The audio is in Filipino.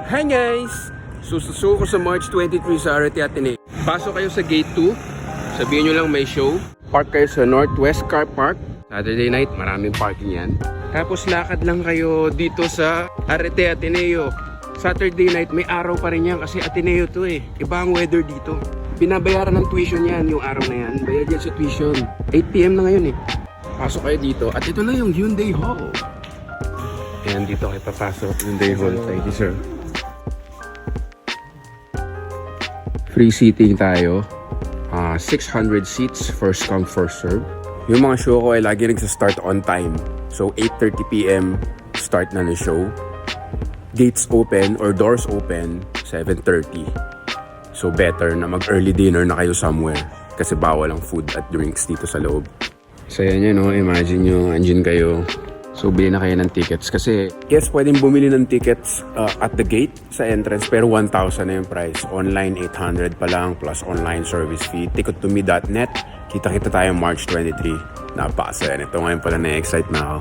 Hi guys! Susuko sa March 23 sa Arete Ateneo. Pasok kayo sa gate 2. Sabihin nyo lang may show. Park kayo sa Northwest Car Park. Saturday night, maraming parking yan. Tapos lakad lang kayo dito sa Arete Ateneo. Saturday night, may araw pa rin yan kasi Ateneo to eh. Iba ang weather dito. Binabayaran ng tuition yan, yung araw na yan. Bayad yan sa tuition. 8 PM na ngayon eh. Pasok kayo dito. At ito na yung Hyundai Hall. Ayan, dito kayo papasok. Hyundai Hall. Thank you, sir. Free seating tayo. 600 seats, first come, first serve. Yung mga show ko ay lagi nagsa-start on time. So, 8:30 PM, start na ng show. Gates open or doors open, 7:30. So, better na mag-early dinner na kayo somewhere. Kasi bawal ang food at drinks dito sa loob. So, yan yun, no? Imagine nyo, andyan kayo. So, bili na kayo ng tickets. Kasi, yes, pwedeng bumili ng tickets at the gate sa entrance. Pero 1,000 na yung price. Online, 800 pa lang plus online service fee. Ticket2me.net. Kita-kita tayo March 23. Napakasaya nito. Ngayon pala na-excite na ako.